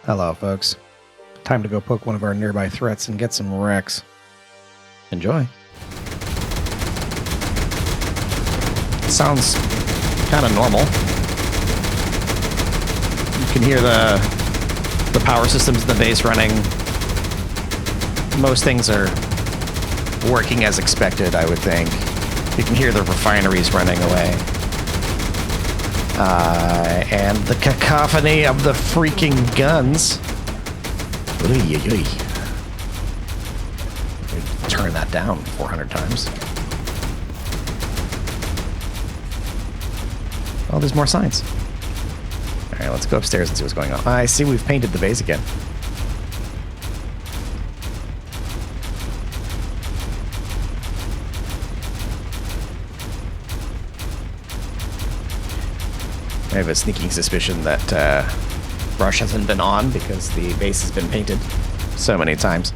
Hello, folks. Time to go poke one of our nearby threats and get some wrecks. Enjoy. Sounds kind of normal. You can hear the power systems in the base running. Most things are working as expected, I would think. You can hear the refineries running away. And the cacophony of the freaking guns. Turn that down 400 times. Oh, there's more signs. All right, let's go upstairs and see what's going on. I see we've painted the base again. I have a sneaking suspicion that brush hasn't been on because the base has been painted so many times.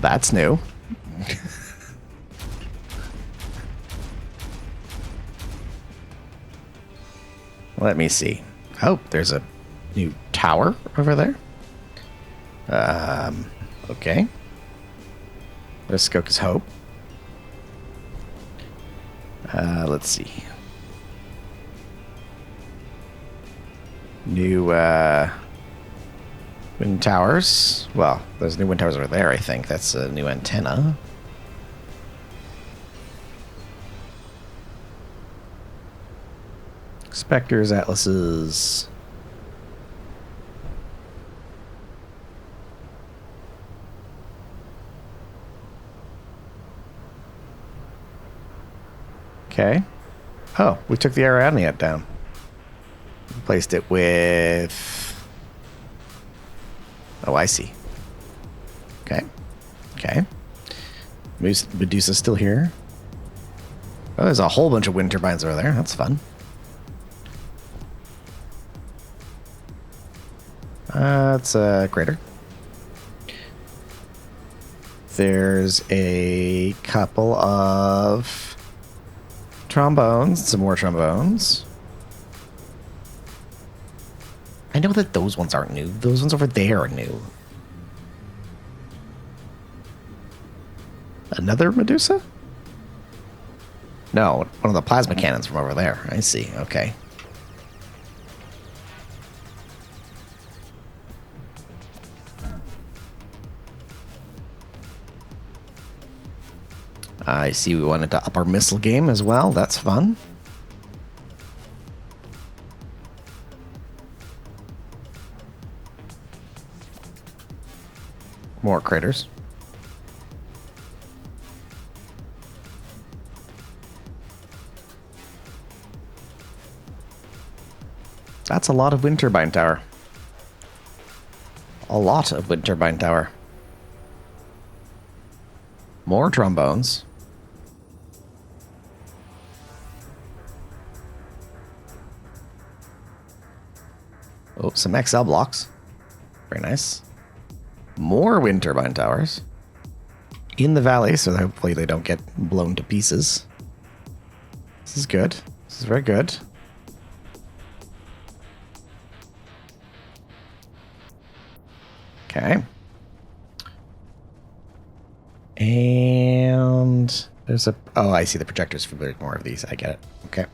That's new. Let me see. Oh, there's a new tower over there. Okay. There's Skoka's Hope. Let's see. New wind towers. Well, there's new wind towers over there, I think. That's a new antenna. Spectres, atlases. Okay. Oh, we took the Ariadne down. Replaced it with... Oh, I see. Okay. Okay. Medusa's still here. Oh, there's a whole bunch of wind turbines over there. That's fun. It's a crater. There's a couple of trombones. Some more trombones. I know that those ones aren't new. Those ones over there are new. Another Medusa? No, one of the plasma cannons from over there. I see. Okay. I see we wanted to up our missile game as well. That's fun. More craters. That's a lot of wind turbine tower. A lot of wind turbine tower. More trombones. Oh, some XL blocks. Very nice. More wind turbine towers. In the valley, so hopefully they don't get blown to pieces. This is good. This is very good. Okay. And there's a... Oh, I see the projectors for more of these. I get it. Okay.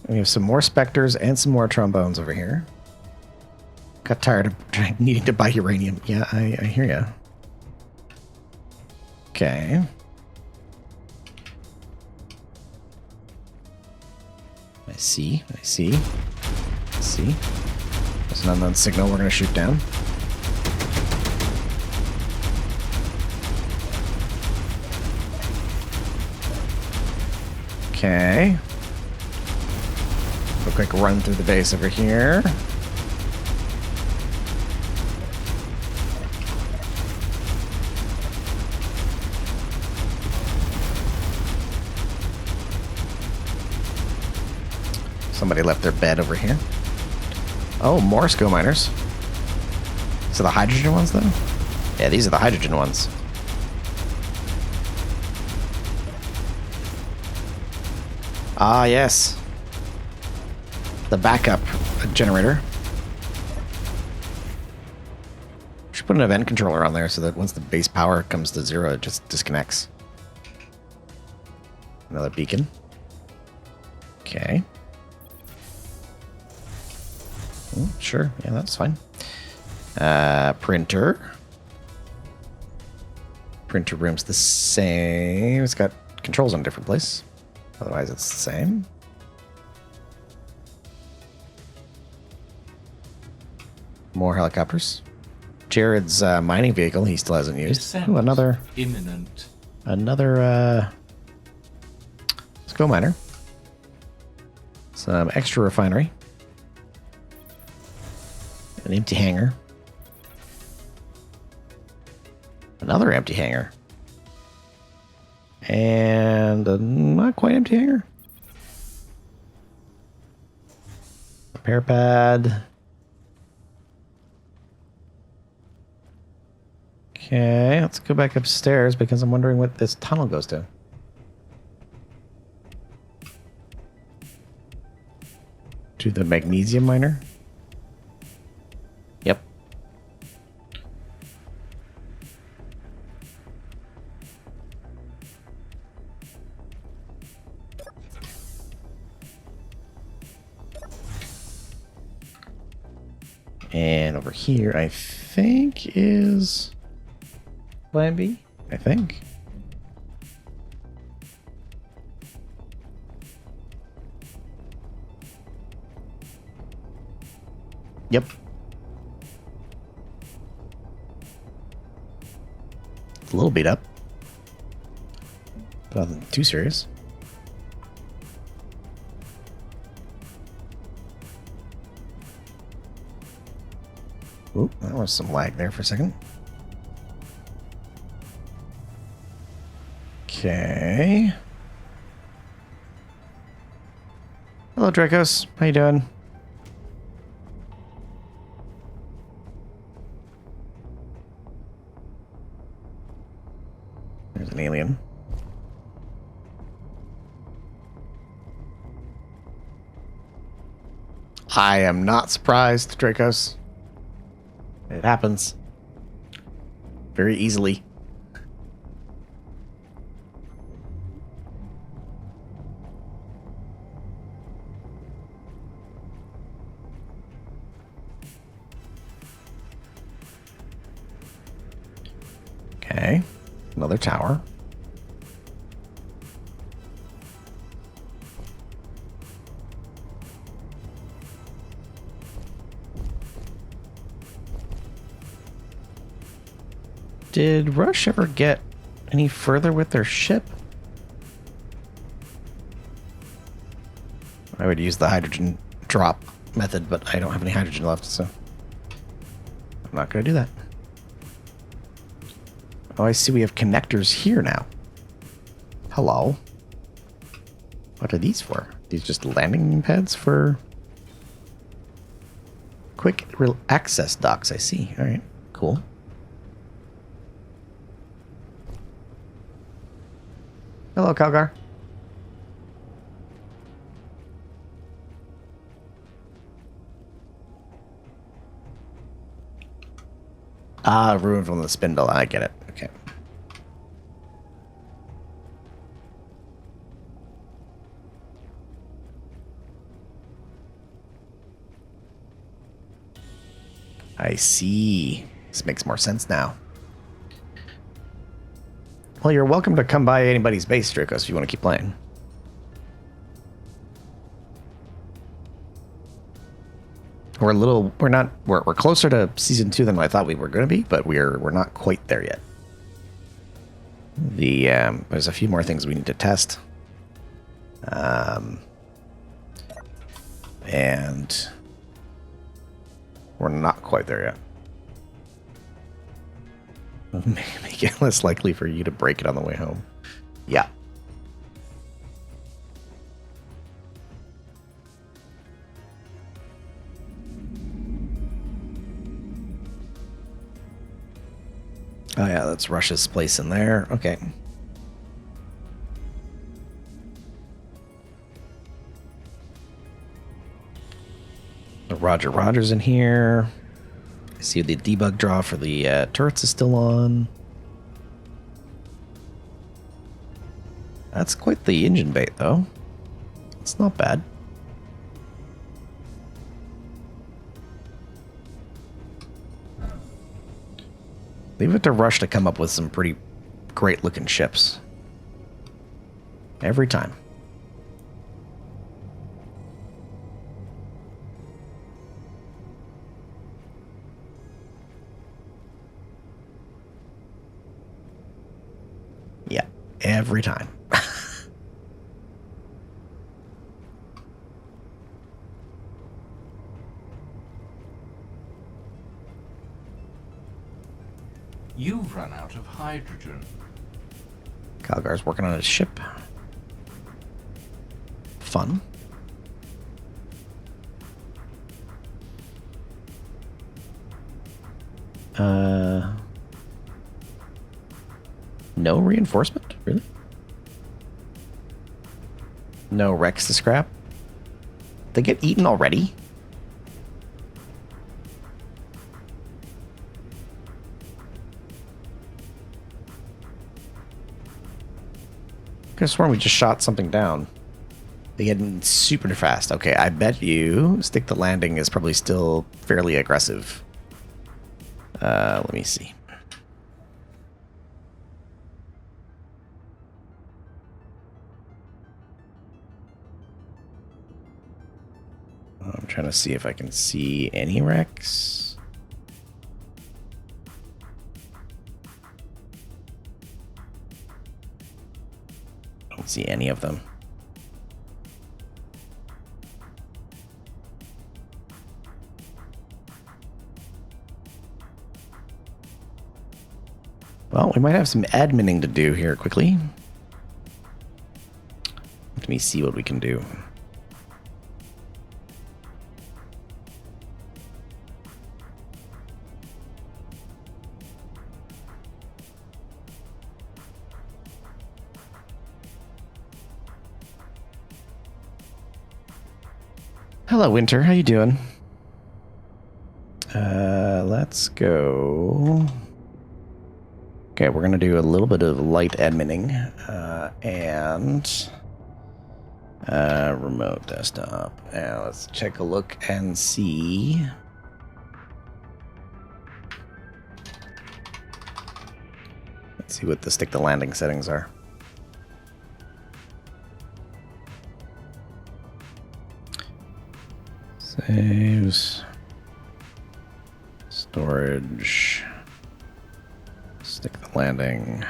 We have some more specters and some more trombones over here. Got tired of needing to buy uranium. Yeah, I hear ya. Okay. I see. I see. I see. There's an unknown signal we're going to shoot down. Okay. A quick run through the base over here. Somebody left their bed over here. Oh, more SCO miners. So the hydrogen ones, though? Yeah, these are the hydrogen ones. Ah, yes. The backup generator. Should put an event controller on there so that once the base power comes to 0, it just disconnects. Another beacon. Okay. Sure. Yeah, that's fine. Printer. Printer room's the same. It's got controls in a different place. Otherwise, it's the same. More helicopters. Jared's mining vehicle he still hasn't used. Ooh, another imminent. Another go miner. Some extra refinery. An empty hangar. Another empty hangar. And a not quite empty hangar. Repair pad. Okay, let's go back upstairs because I'm wondering what this tunnel goes to. To the magnesium miner? Yep. And over here, I think is Plan B, I think. Yep. It's a little beat up. But nothing too serious. Oop, that was some lag there for a second. Okay. Hello, Dracos. How you doing? There's an alien. I am not surprised, Dracos. It happens. Very easily. Okay. Another tower. Did Rush ever get any further with their ship? I would use the hydrogen drop method, but I don't have any hydrogen left, so I'm not going to do that. Oh, I see we have connectors here now. Hello. What are these for? These just landing pads for quick access docks, I see. All right, cool. Hello, Calgar. Ah, ruined from the spindle. I get it. Okay. I see. This makes more sense now. Well, you're welcome to come by anybody's base, Dracos, if you want to keep playing. We're closer to season 2 than I thought we were going to be, but we're not quite there yet. There's a few more things we need to test. And we're not quite there yet. Make it less likely for you to break it on the way home. Yeah. Oh yeah, that's Russia's place in there. Okay. Roger Rogers in here. I see the debug draw for the turrets is still on. That's quite the engine bait, though. It's not bad. Leave it to Rush to come up with some pretty great-looking ships. Every time. Yeah, every time. You've run out of hydrogen. Calgar's working on his ship. Fun. No reinforcement? Really? No Rex to scrap? They get eaten already? I could have sworn we just shot something down. They get in super fast. Okay, I bet you stick the landing is probably still fairly aggressive. Let me see. I'm trying to see if I can see any Rex. I don't see any of them. Well, we might have some adminning to do here quickly. Let me see what we can do. Hello, Winter. How you doing? Let's go. Okay, we're gonna do a little bit of light adminning and remote desktop. Now let's take a look and see. Let's see what the stick to landing settings are. Saves. Storage. Stick the landing.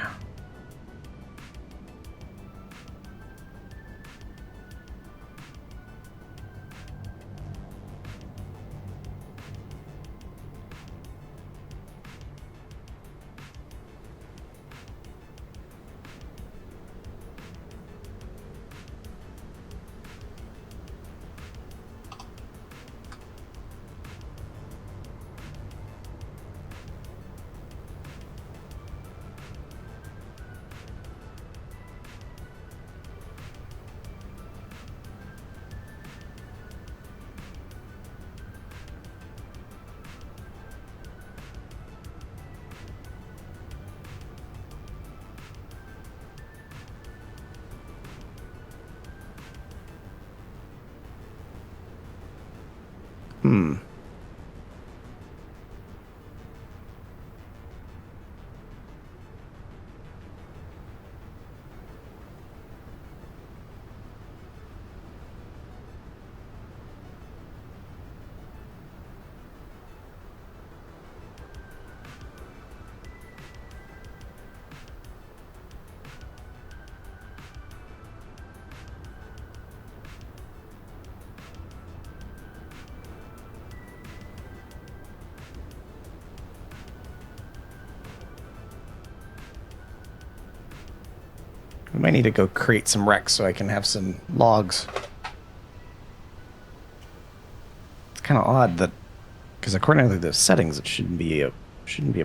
We might need to go create some recs so I can have some logs. It's kind of odd that, because according to the settings, it shouldn't be a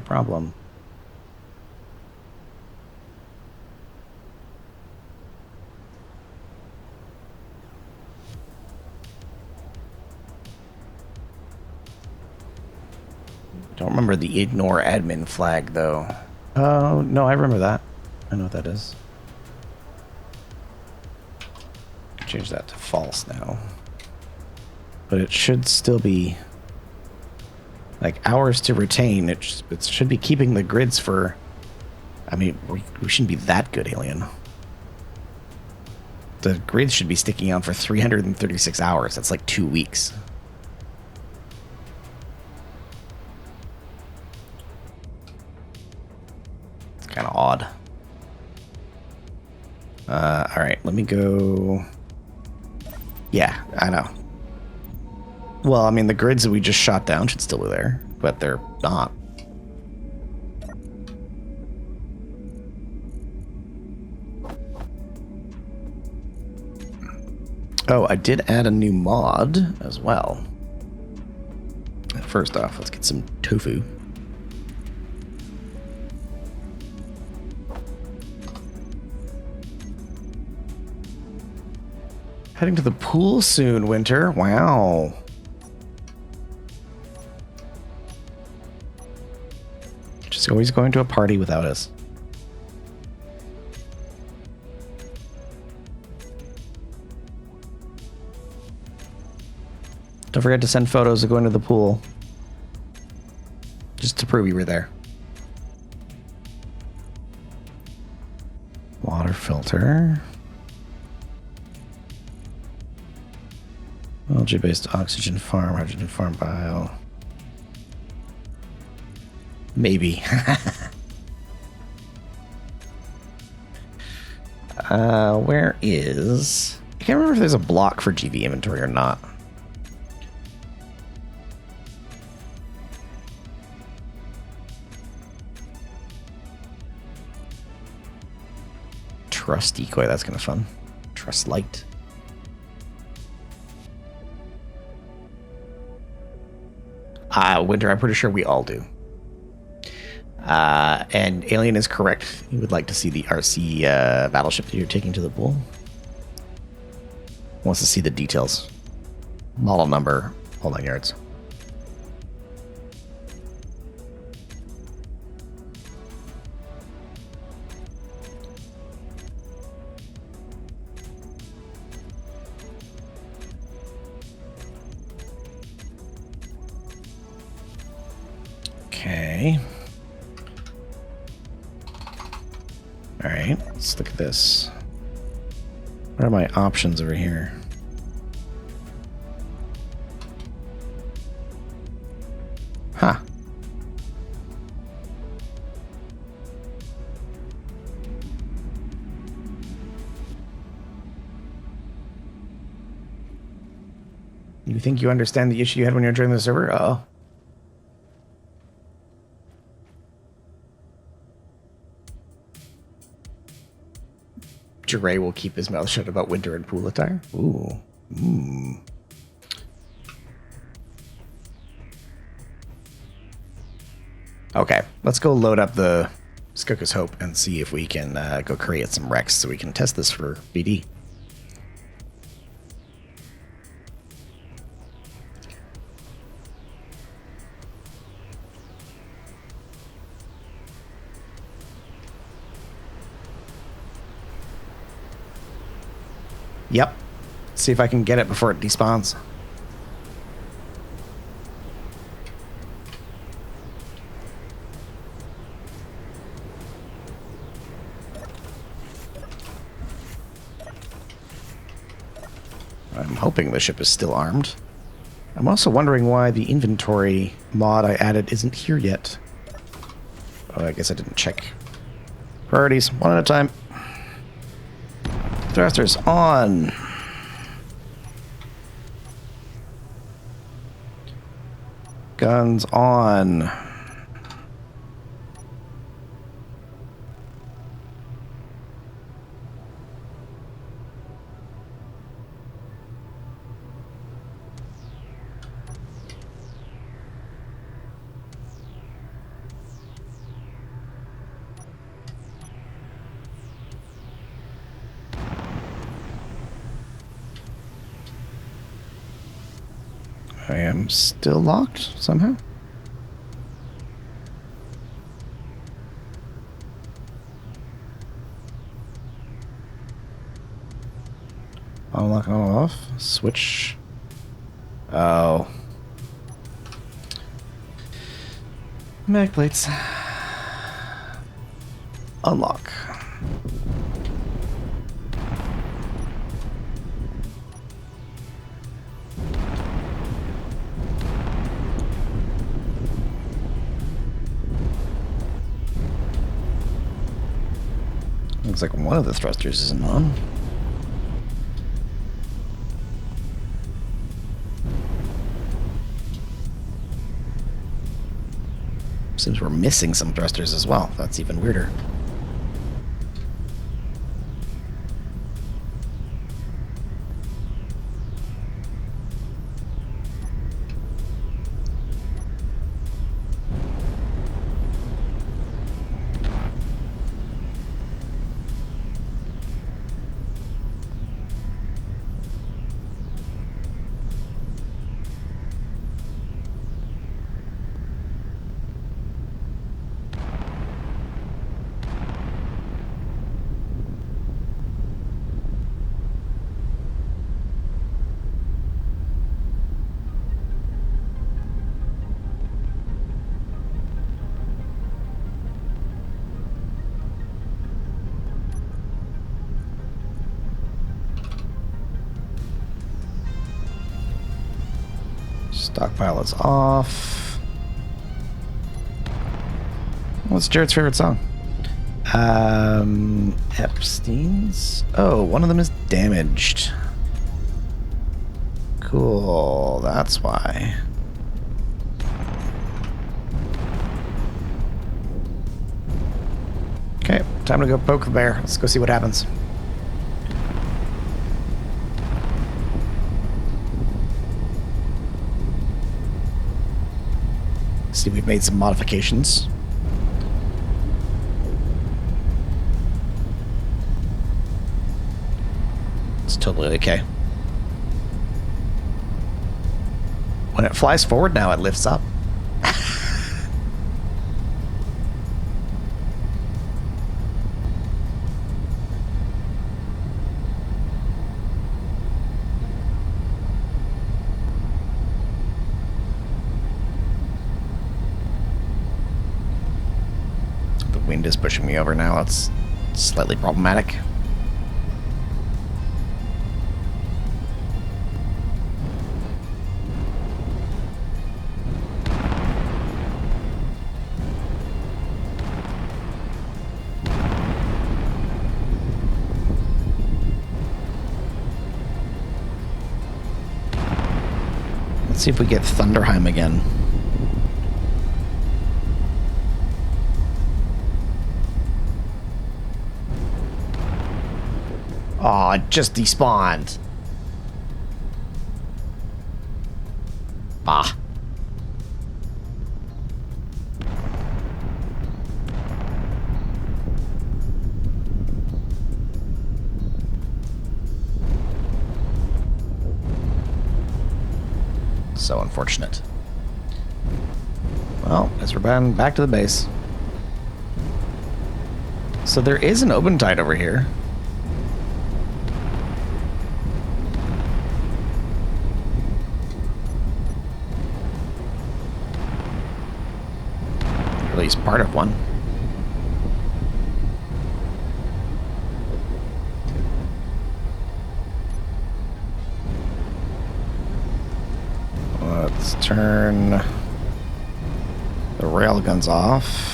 problem. Don't remember the ignore admin flag, though. Oh, no, I remember that. I know what that is. Change that to false now. But it should still be... like, hours to retain. It should be keeping the grids for... I mean, we shouldn't be that good, Alien. The grids should be sticking out for 336 hours. That's like 2 weeks. It's kind of odd. Alright, let me go... Yeah, I know. Well, I mean, the grids that we just shot down should still be there, but they're not. Oh, I did add a new mod as well. First off, let's get some tofu. Heading to the pool soon, Winter. Wow. Just always going to a party without us. Don't forget to send photos of going to the pool. Just to prove you were there. Water filter. Algae-based oxygen farm, hydrogen farm bio. Maybe. Where is... I can't remember if there's a block for GV inventory or not. Trust decoy, that's kind of fun. Trust light. Winter, I'm pretty sure we all do. And Alien is correct. He would like to see the RC battleship that you're taking to the pool. Wants to see the details. Model number, all 9 yards. Okay. Alright, let's look at this. What are my options over here? Huh. You think you understand the issue you had when you were joining the server? Uh-oh. Ray will keep his mouth shut about winter and pool attire. Ooh. Okay, let's go load up the Skookus Hope and see if we can go create some Rex so we can test this for BD. Yep. See if I can get it before it despawns. I'm hoping the ship is still armed. I'm also wondering why the inventory mod I added isn't here yet. Oh, I guess I didn't check. Priorities, one at a time. Thrusters on. Guns on. I am still locked somehow. Unlock, on, off. Switch. Oh. Mag plates. Unlock. Looks like one of the thrusters isn't on. Seems we're missing some thrusters as well. That's even weirder. Stockpile is off. What's Jared's favorite song? Epstein's? Oh, one of them is damaged. Cool, that's why. Okay, time to go poke the bear. Let's go see what happens. See, we've made some modifications. It's totally okay. When it flies forward now, it lifts up. Wind is pushing me over now. That's slightly problematic. Let's see if we get Thunderheim again. Aw, it just despawned. Ah. So unfortunate. Well, as we're back to the base. So there is an open tide over here. At least part of one. Let's turn the railguns off.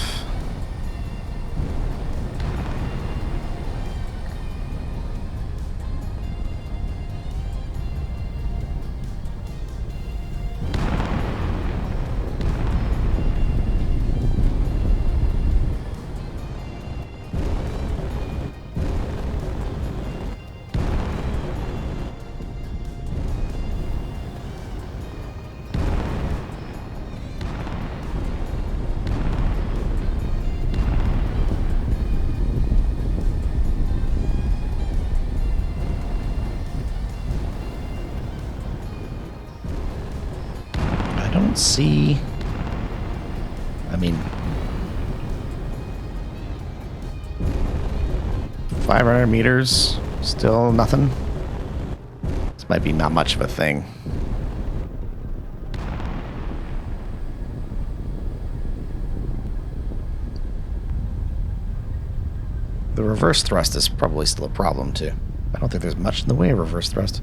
See, I mean, 500 meters, still nothing. Might be not much of a thing. The reverse thrust is probably still a problem, too. I don't think there's much in the way of reverse thrust.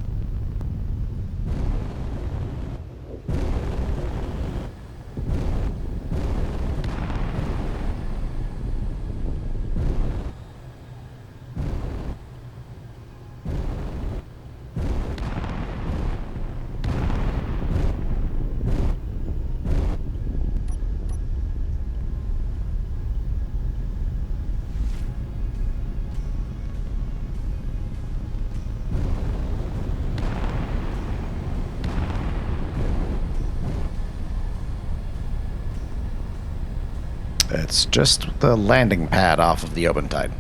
It's just the landing pad off of the Obentide.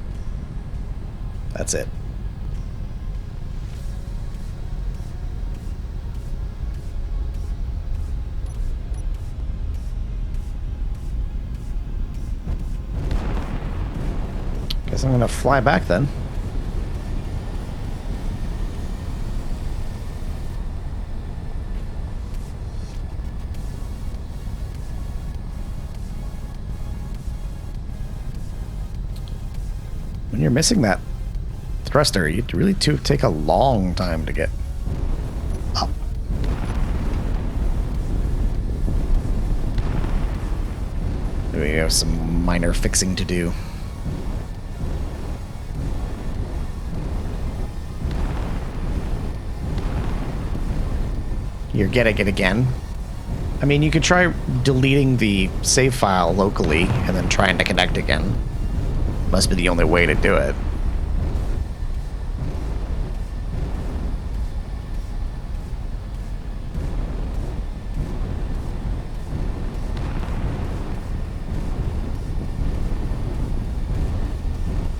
That's it. Guess I'm gonna fly back then. When you're missing that thruster, you really do take a long time to get up. We have some minor fixing to do. You're getting it again. I mean, you could try deleting the save file locally and then trying to connect again. Must be the only way to do it.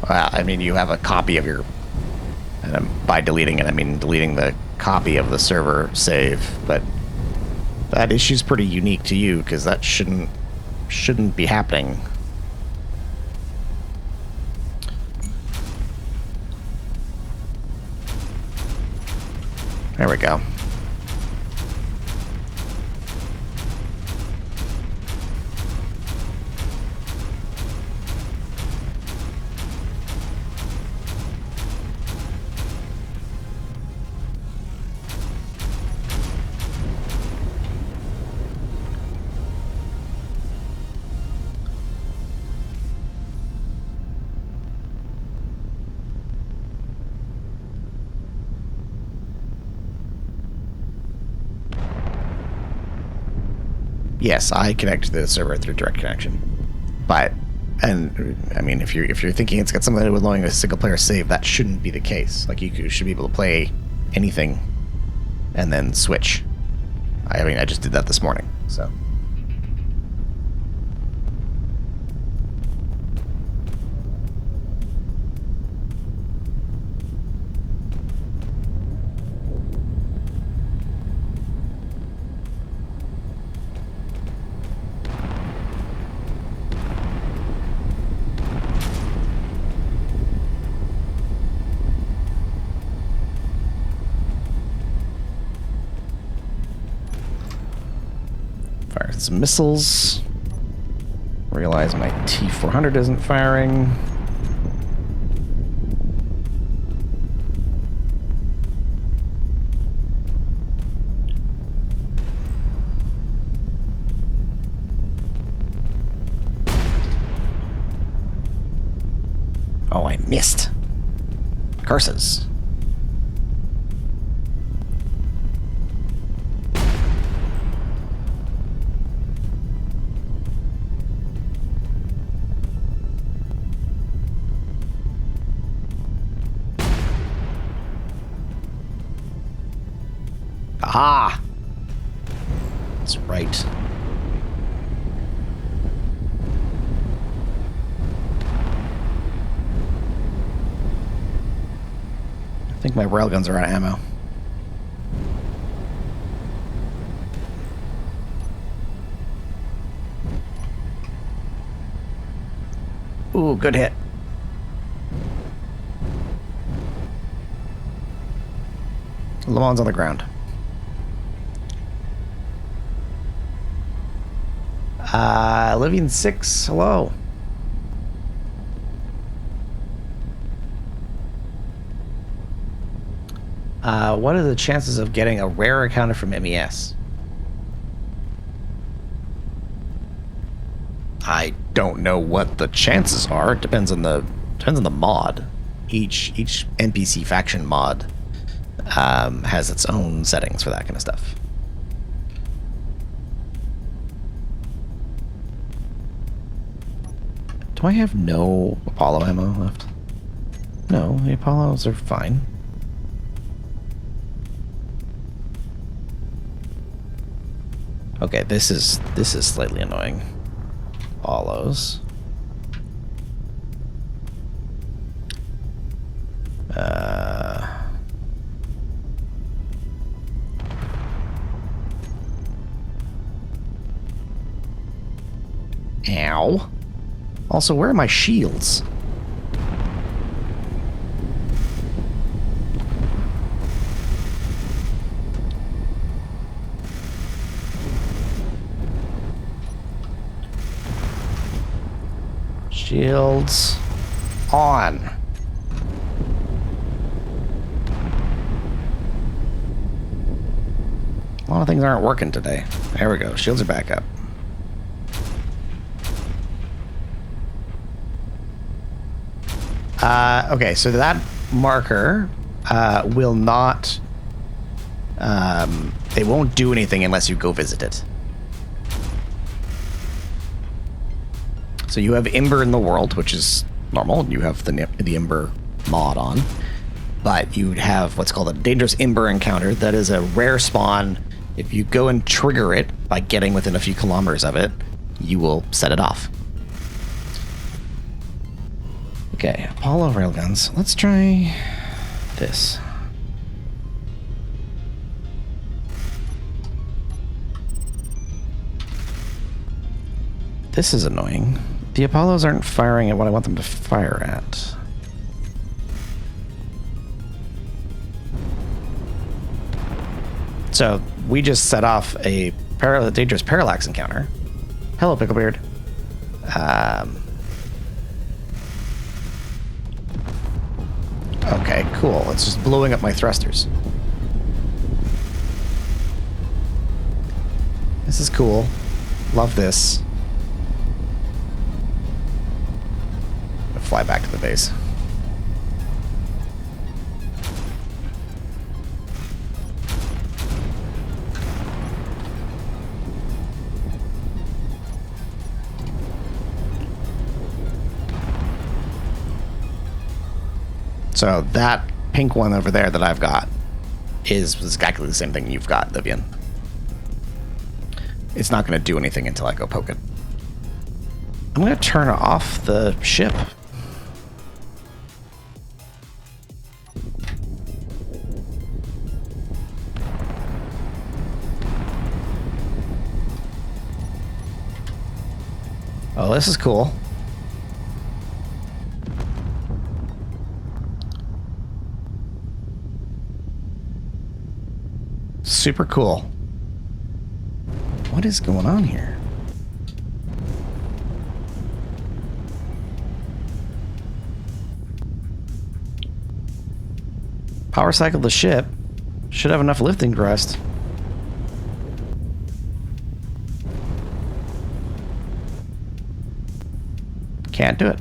Well, I mean, you have a copy of your... And by deleting it, I mean deleting the copy of the server save, but that issue's pretty unique to you, because that shouldn't be happening. There we go. Yes, I connect to the server through direct connection, but, and I mean, if you're thinking it's got something to do with loading a single player save, that shouldn't be the case. Like, you should be able to play anything and then switch. I mean, I just did that this morning, so. Fire some missiles. Realize my T-400 isn't firing. Oh, I missed. Curses. Aha! That's right. I think my railguns are out of ammo. Ooh, good hit. Le Mans on the ground. Livian 6, hello. What are the chances of getting a rare encounter from MES? I don't know what the chances are. It depends on the mod. Each NPC faction mod has its own settings for that kind of stuff. Do I have no Apollo ammo left? No, the Apollos are fine. Okay, this is slightly annoying. Apollos. Ow. Also, where are my shields? Shields on. A lot of things aren't working today. There we go. Shields are back up. Okay, so that marker will not... they won't do anything unless you go visit it. So you have Ember in the world, which is normal. You have the Ember mod on. But you'd have what's called a dangerous Ember encounter. That is a rare spawn. If you go and trigger it by getting within a few kilometers of it, you will set it off. Okay, Apollo railguns. Let's try this. This is annoying. The Apollos aren't firing at what I want them to fire at. So we just set off a dangerous parallax encounter. Hello, Picklebeard. Okay, cool. It's just blowing up my thrusters. This is cool. Love this. I'll fly back to the base. So that pink one over there that I've got is exactly the same thing you've got, Livian. It's not going to do anything until I go poke it. I'm going to turn off the ship. Oh, this is cool. Super cool. What is going on here? Power cycle the ship. Should have enough lifting thrust. Can't do it.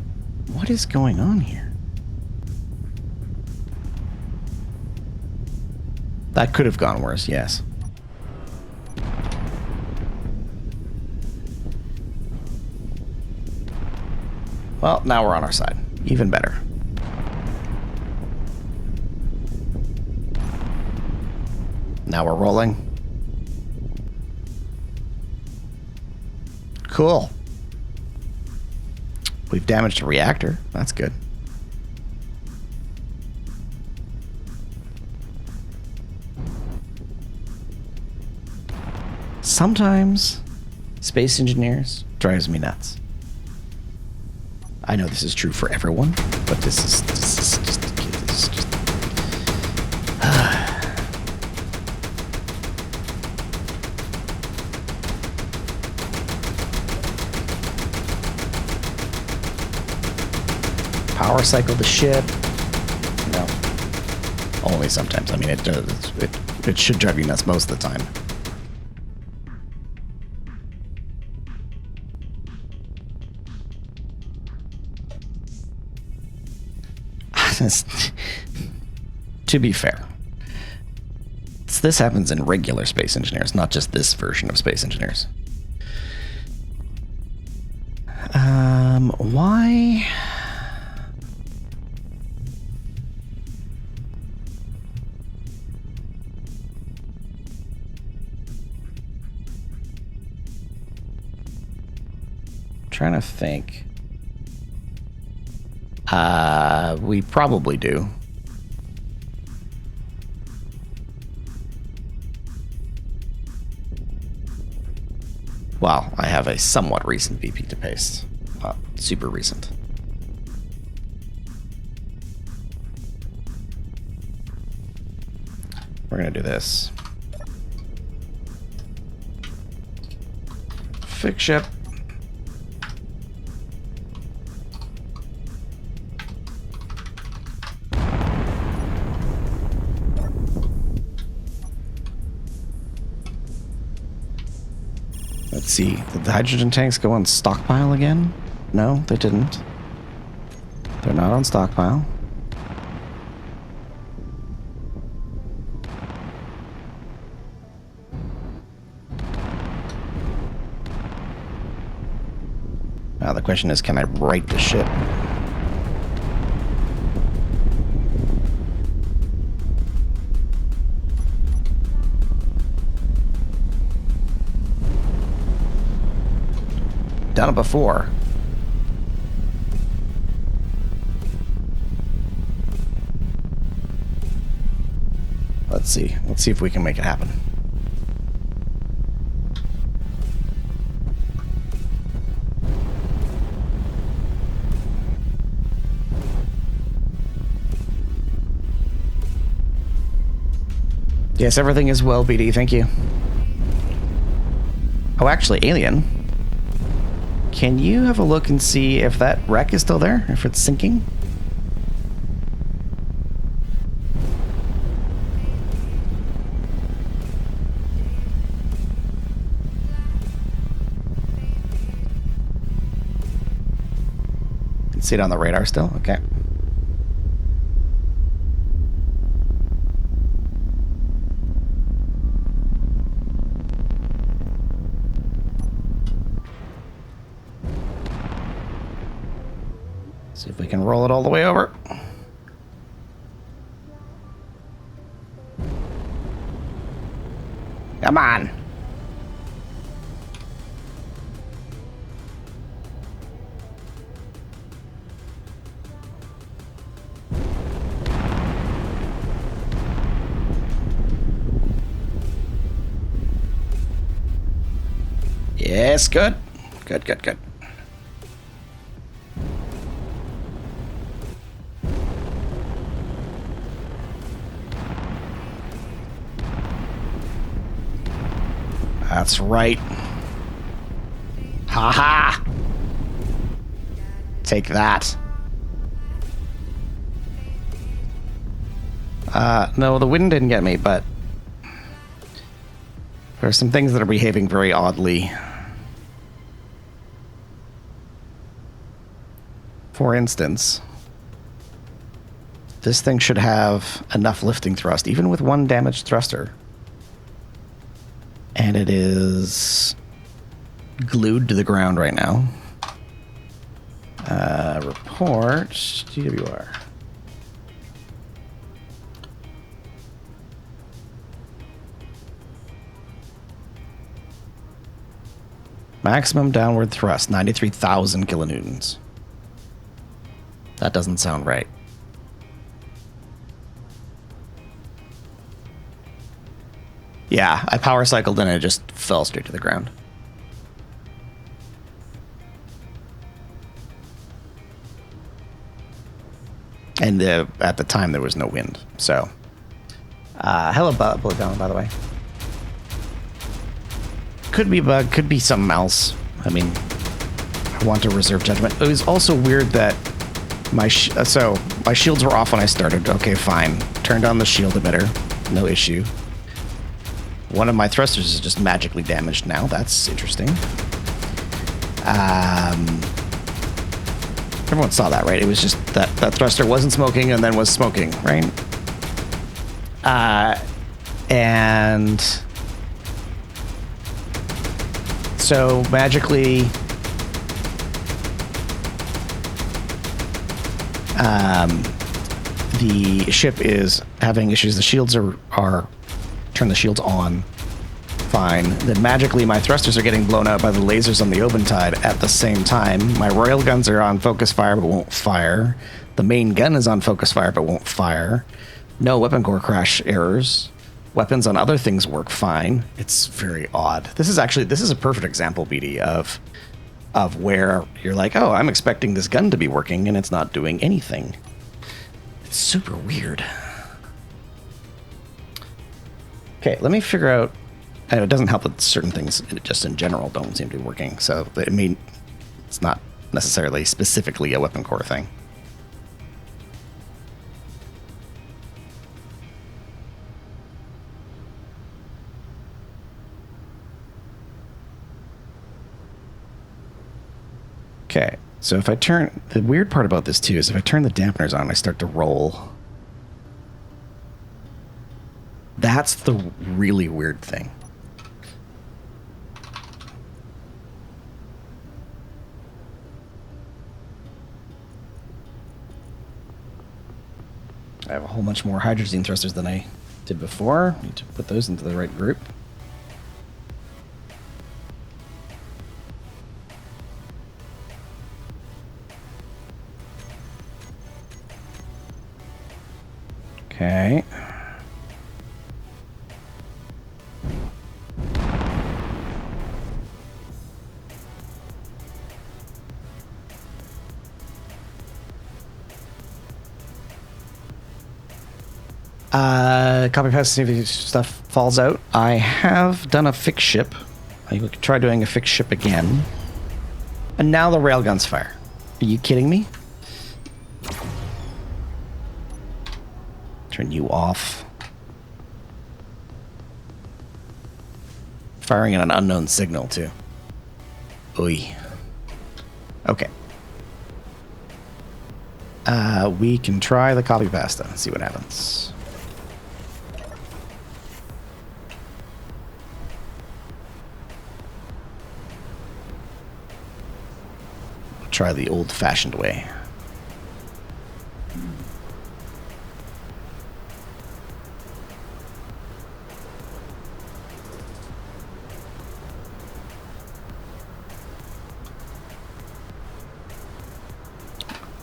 What is going on here? That could have gone worse, yes. Well, now we're on our side. Even better. Now we're rolling. Cool. We've damaged a reactor. That's good. Sometimes space engineers drives me nuts. I know this is true for everyone, but this is just power cycle the ship. No. Only sometimes. I mean, it does. It should drive you nuts most of the time. To be fair, this happens in regular Space Engineers, not just this version of Space Engineers. Why? Trying to think. We probably do. Well, I have a somewhat recent VP to paste. Super recent. We're gonna do this. Fix ship. Let's see. Did the hydrogen tanks go on stockpile again? No, they didn't. They're not on stockpile. Now the question is, can I right the ship? Done it before. Let's see. Let's see if we can make it happen. Yes, everything is well, BD. Thank you. Oh, actually, Alien. Can you have a look and see if that wreck is still there? If it's sinking? Can see it on the radar still? Okay. See if we can roll it all the way over. Come on. Yes, good. Good, good, good. That's right. Ha ha! Take that. No, the wind didn't get me, but there are some things that are behaving very oddly. For instance, this thing should have enough lifting thrust, even with one damaged thruster. And it is glued to the ground right now. Report GWR. Maximum downward thrust, 93,000 kilonewtons. That doesn't sound right. Yeah, I power cycled and it just fell straight to the ground. And at the time there was no wind, so. Hello, Bullet Down, by the way. Could be a bug, could be something else. I mean, I want to reserve judgment. It was also weird that So my shields were off when I started. Okay, fine. Turned on the shield emitter. No issue. One of my thrusters is just magically damaged now. That's interesting. Everyone saw that, right? It was just that thruster wasn't smoking and then was smoking, right? And so magically, the ship is having issues. The shields are turn the shields on. Fine. Then magically my thrusters are getting blown out by the lasers on the Obentide at the same time. My royal guns are on focus fire but won't fire. The main gun is on focus fire but won't fire. No weapon core crash errors. Weapons on other things work fine. It's very odd. This is a perfect example, BD, of where you're like, oh, I'm expecting this gun to be working and it's not doing anything. It's super weird. Okay, let me figure out. And it doesn't help that certain things just in general don't seem to be working. So, I mean, it's not necessarily specifically a weapon core thing. Okay, so if I turn... The weird part about this, too, is if I turn the dampeners on, I start to roll. That's the really weird thing. I have a whole bunch more hydrazine thrusters than I did before. Need to put those into the right group. Okay. Copy paste, see if stuff falls out. I have done a fixed ship. I could try doing a fixed ship again. And now the railguns fire. Are you kidding me? Turn you off. Firing at an unknown signal, too. Oy. Okay. We can try the copy pasta and see what happens. Try the old-fashioned way.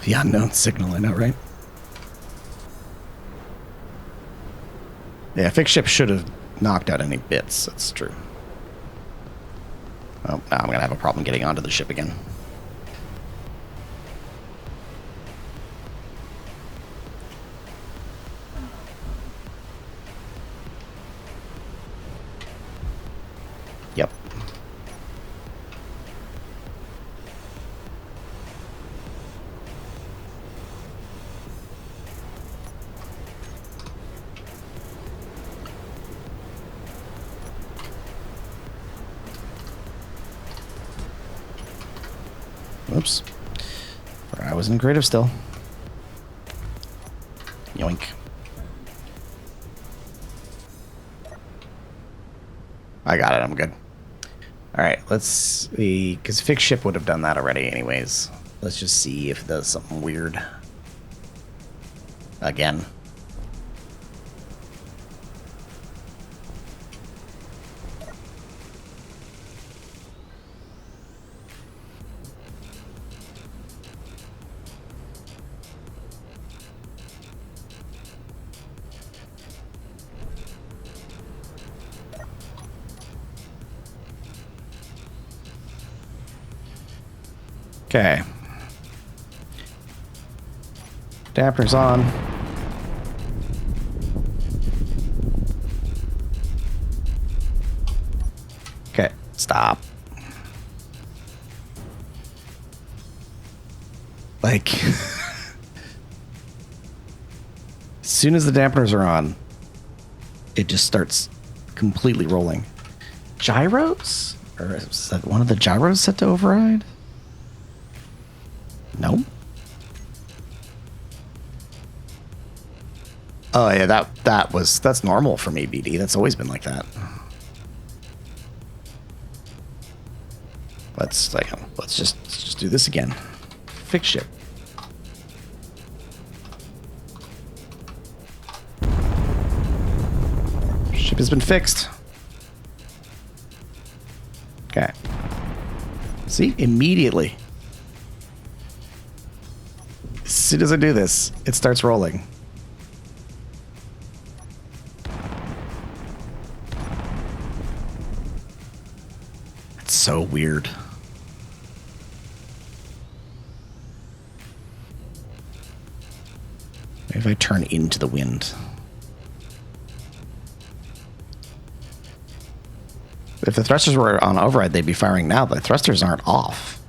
The unknown signal, I know, right? Yeah, fixed ship should have knocked out any bits. That's true. Oh, now I'm going to have a problem getting onto the ship again. Yep. Oops. I was in creative still. Yoink. I got it, I'm good. Alright, let's see, because fixed ship would have done that already anyways. Let's just see if it does something weird. Again. Okay. Damper's on. Okay, stop. Like, soon as the dampeners are on, it just starts completely rolling. Gyros? Or is that one of the gyros set to override? No. Oh yeah, that's normal for me, BD. That's always been like that. Let's just do this again. Fix ship. Ship has been fixed. Okay. See? Immediately. As soon as I do this, it starts rolling. It's so weird. Maybe if I turn into the wind. If the thrusters were on override, they'd be firing now, but the thrusters aren't off.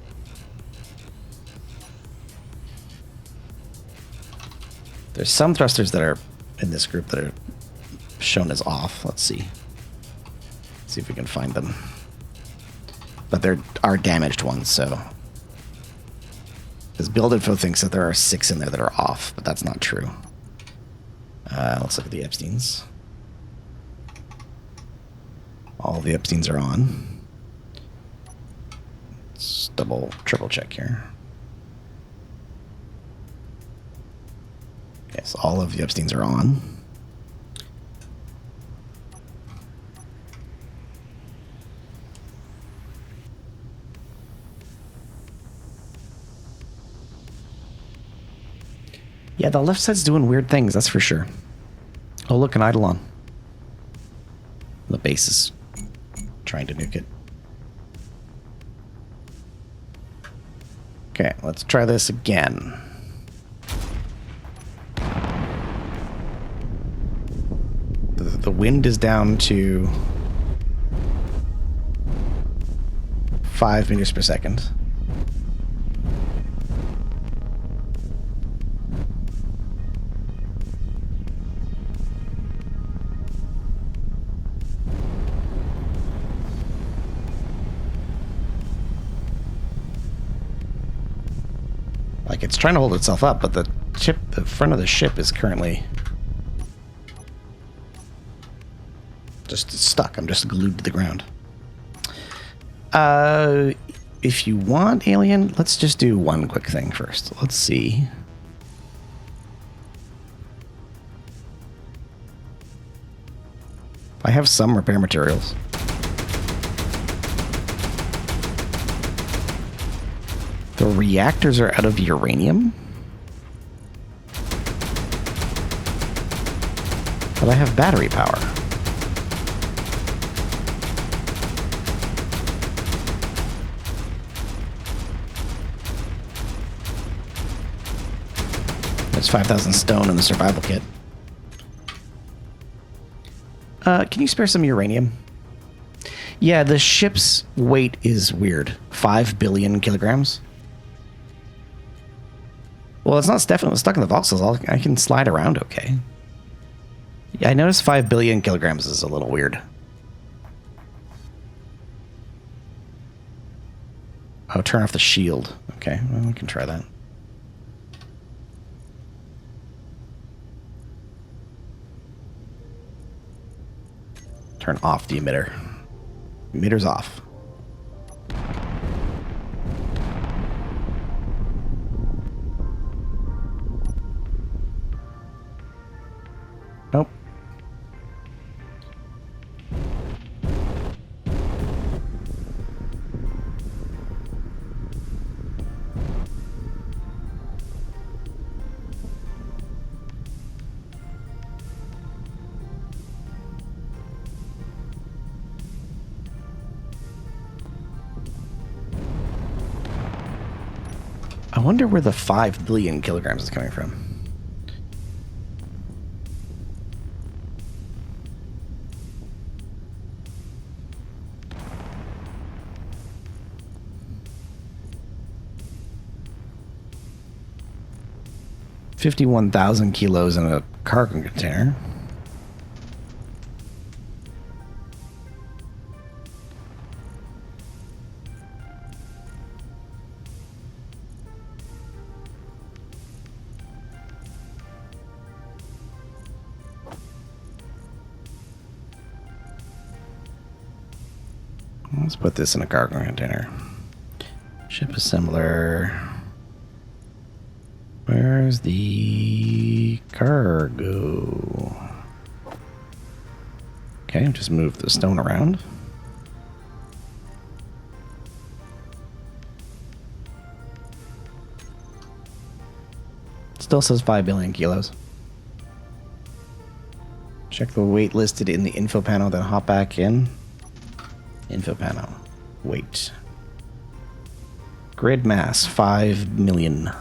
There's some thrusters that are in this group that are shown as off. Let's see. See if we can find them. But there are damaged ones, so... Because build info thinks that there are 6 in there that are off, but that's not true. Let's look at the Epsteins. All the Epsteins are on. Let's triple check here. Yes, all of the Epsteins are on. Yeah, the left side's doing weird things, that's for sure. Oh, look, an Eidolon. The base is trying to nuke it. Okay, let's try this again. The wind is down to 5 meters per second. Like, it's trying to hold itself up, but the front of the ship is currently just stuck. I'm just glued to the ground. If you want, Alien, let's just do one quick thing first. Let's see. I have some repair materials. The reactors are out of uranium? But I have battery power. There's 5,000 stone in the survival kit. Can you spare some uranium? Yeah, the ship's weight is weird. 5 billion kilograms. Well, it's not definitely stuck in the voxels. I can slide around okay. Yeah, I noticed 5 billion kilograms is a little weird. Oh, turn off the shield. Okay, well, we can try that. Turn off the emitter. Emitter's off. Nope. I wonder where the 5 billion kilograms is coming from. 51,000 kilos in a cargo container. Let's put this in a cargo container. Ship assembler. Where's the cargo? Okay, just move the stone around. Still says 5 billion kilos. Check the weight listed in the info panel, then hop back in. Info panel. Weight. Grid mass, 5 million.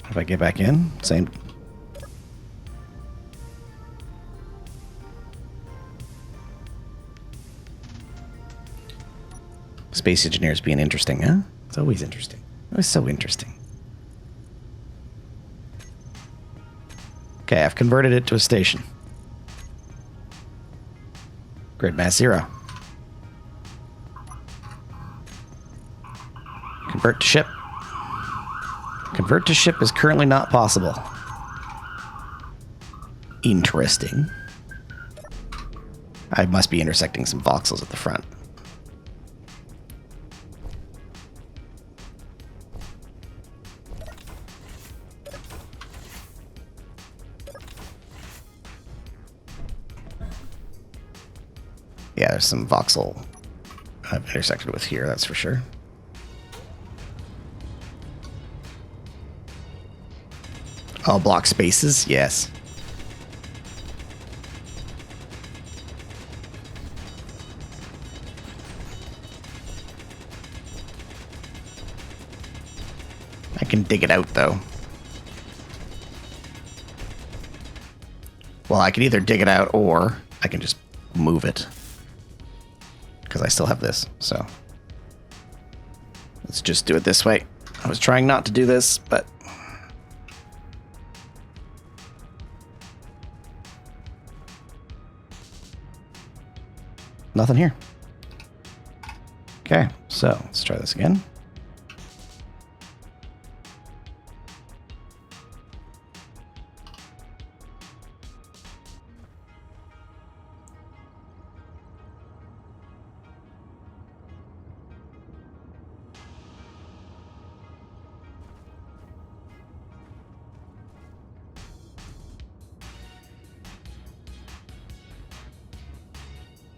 If I get back in, same. Space engineers being interesting, huh? It's always interesting. It was so interesting. Okay, I've converted it to a station. Grid mass 0. Convert to ship. Convert to ship is currently not possible. Interesting. I must be intersecting some voxels at the front. Yeah, there's some voxel I've intersected with here, that's for sure. Oh, block spaces? Yes. I can dig it out, though. Well, I can either dig it out, or I can just move it. Because I still have this, so. Let's just do it this way. I was trying not to do this, but... nothing here. Okay, so let's try this again.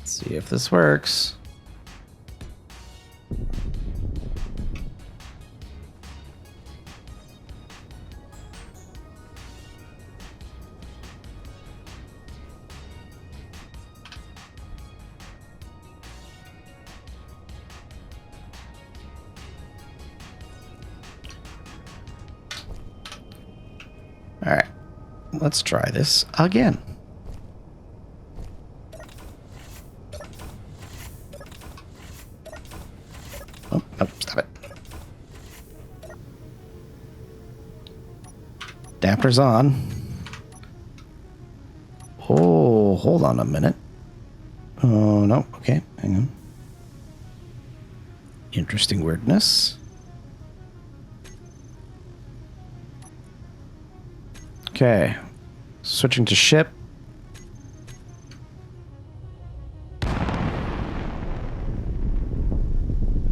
See if this works. All right, let's try this again. Oh, nope, stop it. Damper's on. Oh, hold on a minute. Oh, no, okay, hang on. Interesting weirdness. Okay, switching to ship.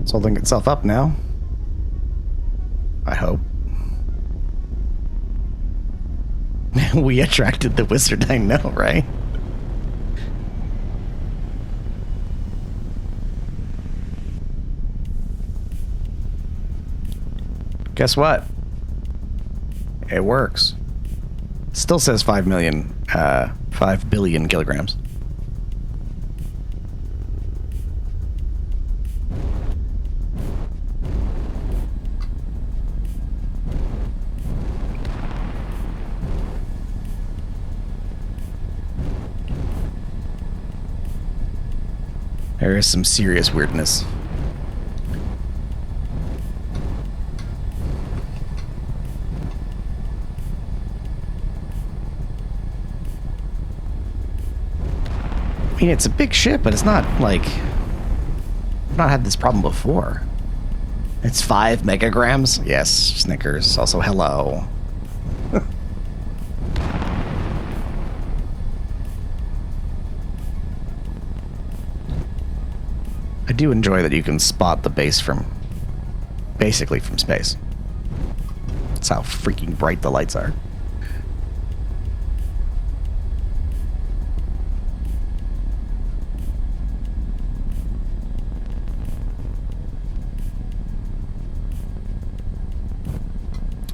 It's holding itself up now. I hope. We attracted the wizard, I know, right? Guess what? It works. Still says 5 billion kilograms. There is some serious weirdness. I mean, it's a big ship, but it's not like... I've not had this problem before. It's 5 megagrams? Yes, Snickers. Also, hello. I do enjoy that you can spot the base from... basically from space. That's how freaking bright the lights are.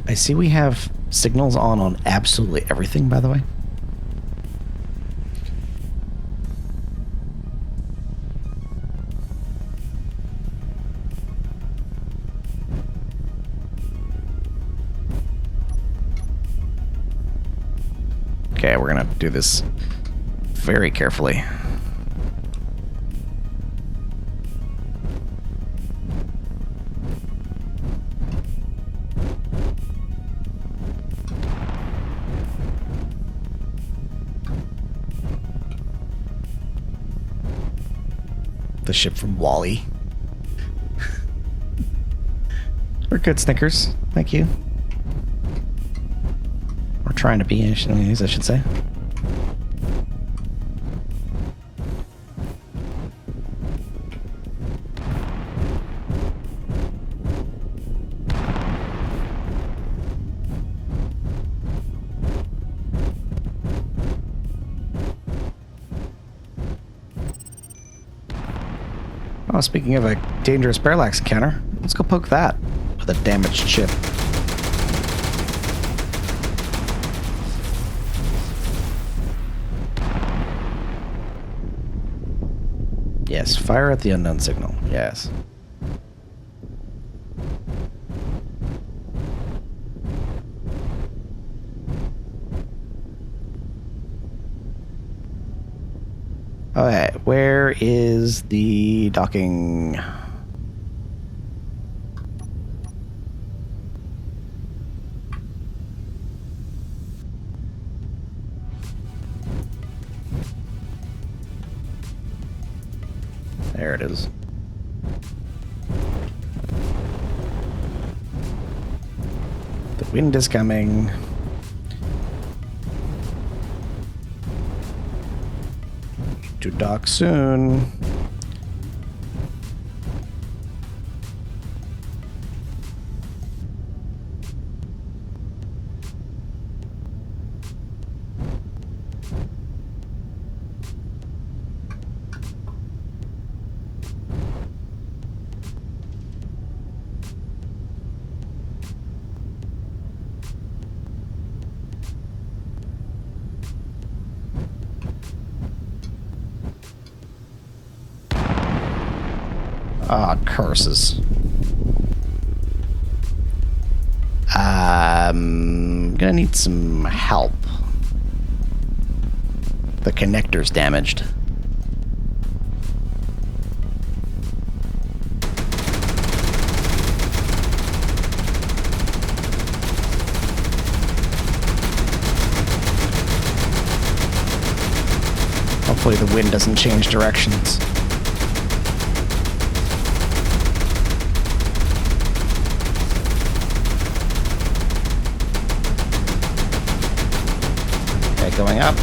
I see we have signals on absolutely everything, by the way. Okay, we're gonna do this very carefully. The ship from Wall-E. We're good, Snickers. Thank you. We're trying to be, I should say. Oh, speaking of a dangerous parallax encounter, let's go poke that with a damaged ship. Yes, fire at the unknown signal. Yes. Okay, where is the docking? There it is. The wind is coming. To dock soon. Ah, curses. Gonna need some help. The connector's damaged. Hopefully the wind doesn't change directions. Okay, going up.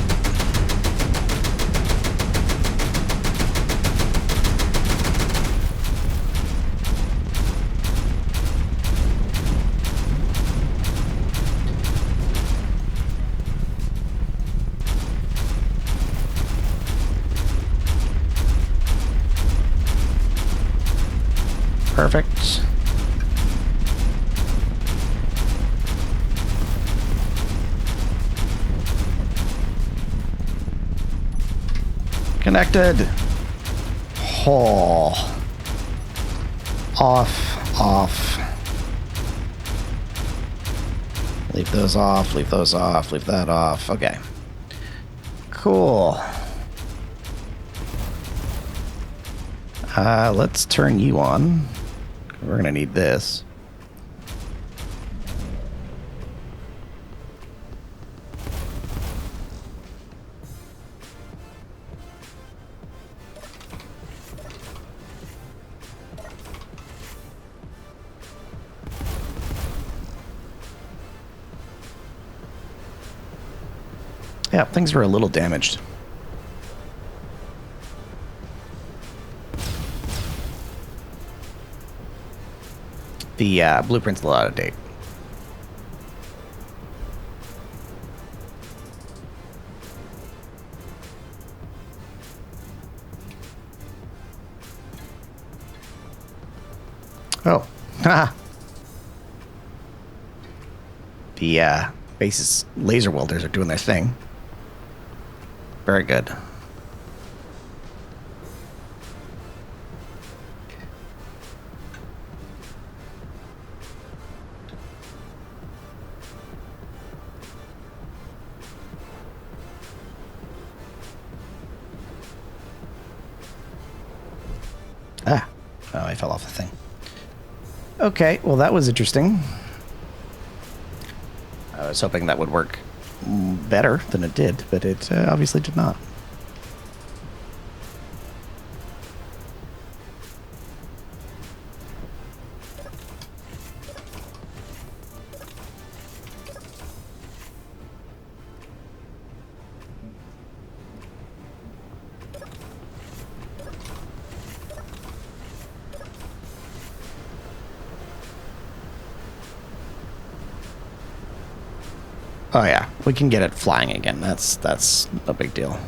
Perfect. Connected. Oh. Off. Leave those off, leave those off, leave that off. Okay. Cool. Let's turn you on. We're gonna need this. Yeah, things are a little damaged. The blueprint's a little out of date. Oh, haha. The base's laser welders are doing their thing. Very good. Ah, oh, I fell off the thing. Okay, well that was interesting. I was hoping that would work better than it did, but it obviously did not. Oh yeah, we can get it flying again. That's a big deal.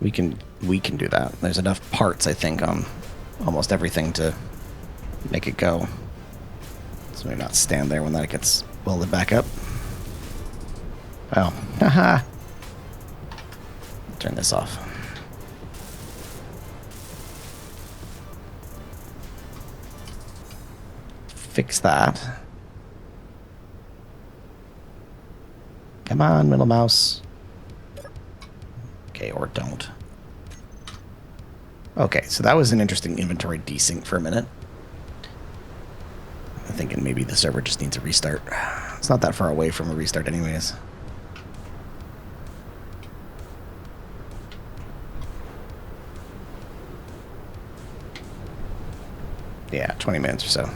We can do that. There's enough parts, I think, on almost everything to make it go. So maybe not stand there when that gets welded back up. Oh, haha. Turn this off. Fix that. Come on, middle mouse. Okay, or don't. Okay, so that was an interesting inventory desync for a minute. I'm thinking maybe the server just needs a restart. It's not that far away from a restart anyways. Yeah, 20 minutes or so.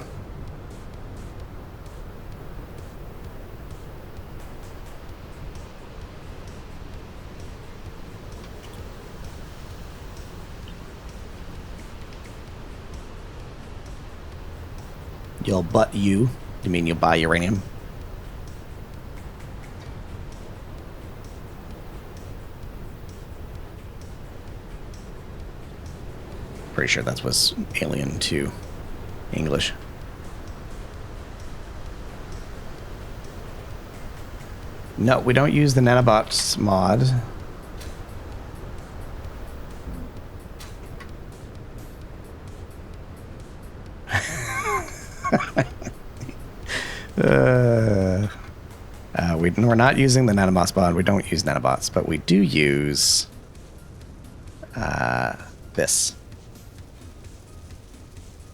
You'll butt you. You mean you'll buy uranium? Pretty sure that was alien to English. No, we don't use the nanobots mod. We're not using the nanobots mod. We don't use nanobots, but we do use this.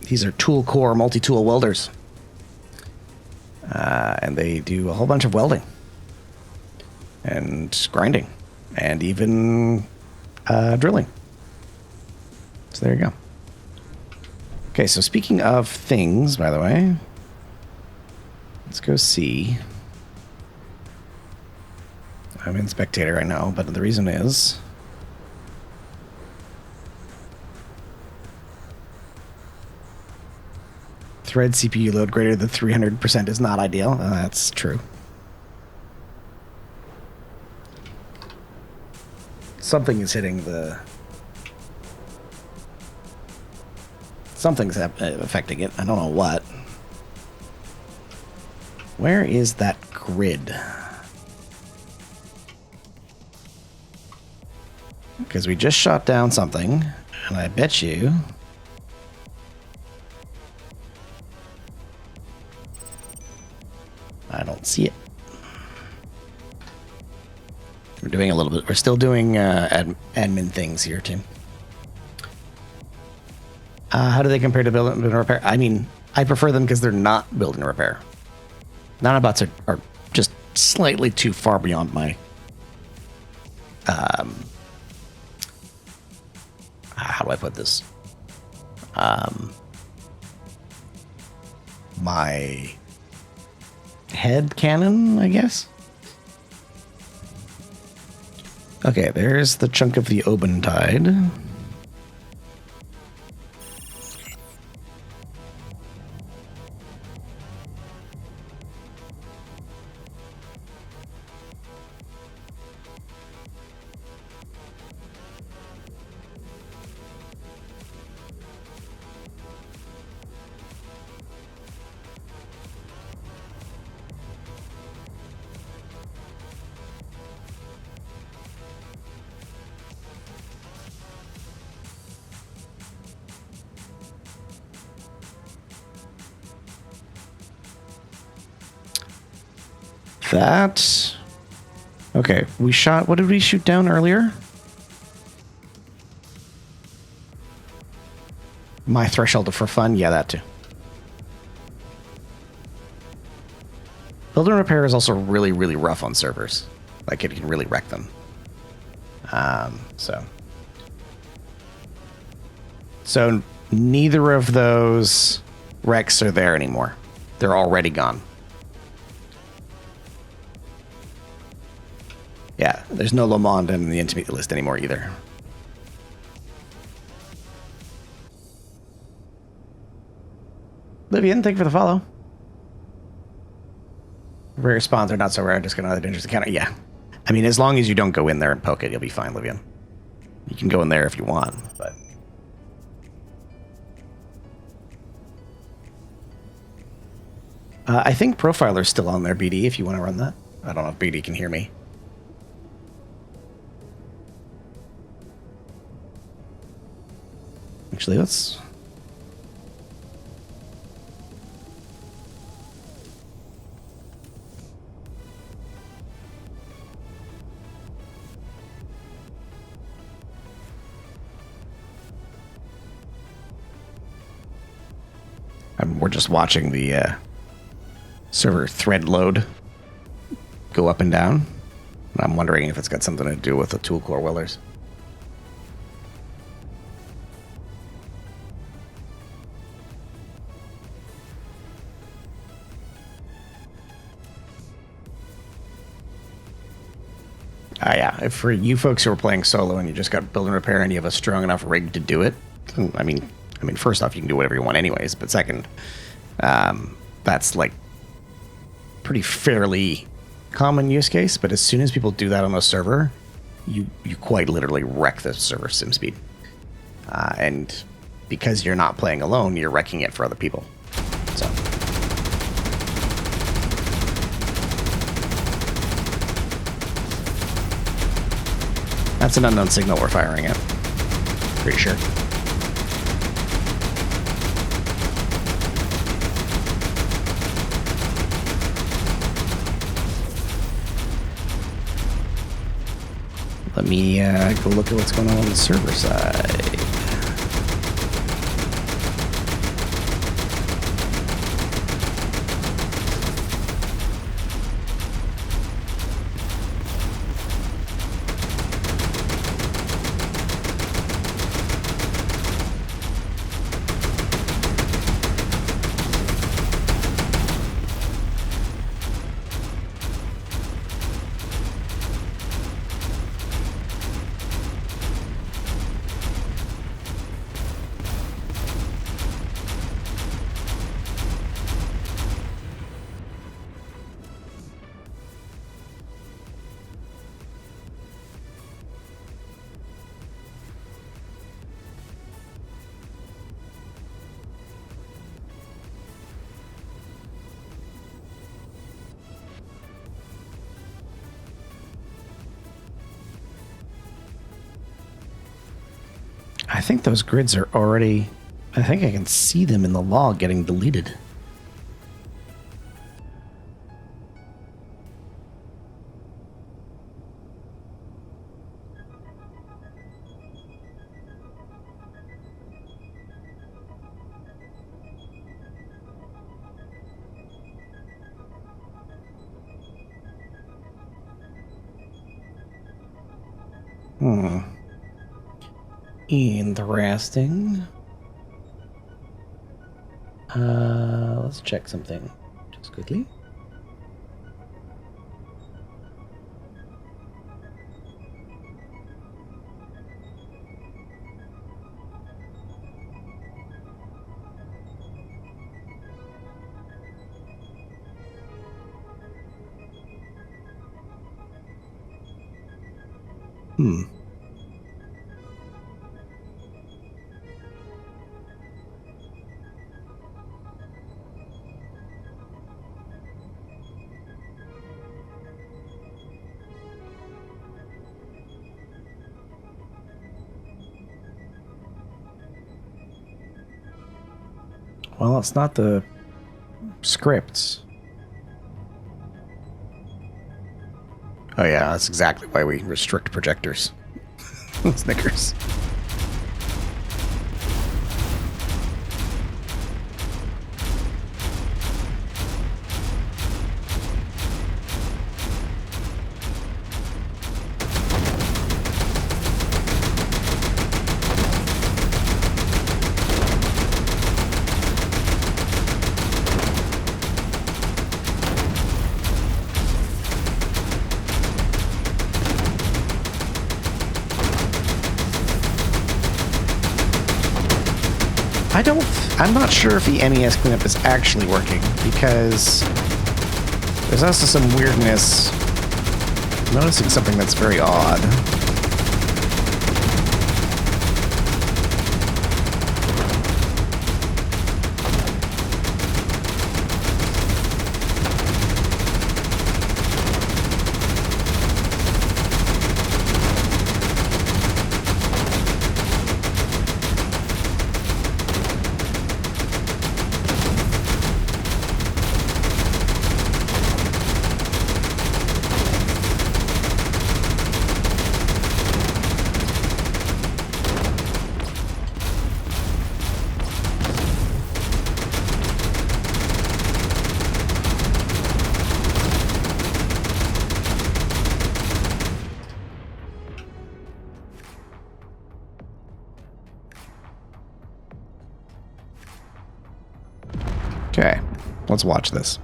These are tool core multi-tool welders. And they do a whole bunch of welding and grinding and even drilling. So there you go. Okay, so speaking of things, by the way, let's go see. I'm in spectator, I know, but the reason is thread CPU load greater than 300% is not ideal. That's true. Something is hitting the... Something's affecting it. I don't know what. Where is that grid? Because we just shot down something, and I bet you... I don't see it. We're doing a little bit. We're still doing admin things here, Tim. How do they compare to build and repair? I mean, I prefer them because they're not build and repair. Nanobots are just slightly too far beyond my... how do I put this? my head cannon, I guess. Okay, there's the chunk of the Obentide. That... Okay, we shot... What did we shoot down earlier? My threshold for fun? Yeah, that too. Build and repair is also really, really rough on servers. Like, it can really wreck them. So neither of those wrecks are there anymore. They're already gone. Yeah, there's no Le Monde in the intermediate list anymore either. Livian, thank you for the follow. Rare spawns are not so rare, just get another dangerous encounter. Yeah. I mean, as long as you don't go in there and poke it, you'll be fine, Livian. You can go in there if you want, but... I think Profiler's still on there, BD, if you want to run that. I don't know if BD can hear me. Actually, let's... we're just watching the server thread load go up and down. I'm wondering if it's got something to do with the tool core wellers. Yeah, for you folks who are playing solo and you just got build and repair and you have a strong enough rig to do it, I mean, first off, you can do whatever you want anyways, but second, that's like pretty fairly common use case, but as soon as people do that on a server, you quite literally wreck the server sim speed. And because you're not playing alone, you're wrecking it for other people. So... That's an unknown signal we're firing at. Pretty sure. Let me go look at what's going on the server side. I think those grids are already... I think I can see them in the log getting deleted. Interesting. Let's check something just quickly. Well, it's not the scripts. Oh yeah, that's exactly why we restrict projectors. Snickers. I'm not sure if the NES cleanup is actually working, because there's also some weirdness. I'm noticing something that's very odd. Okay, let's watch this.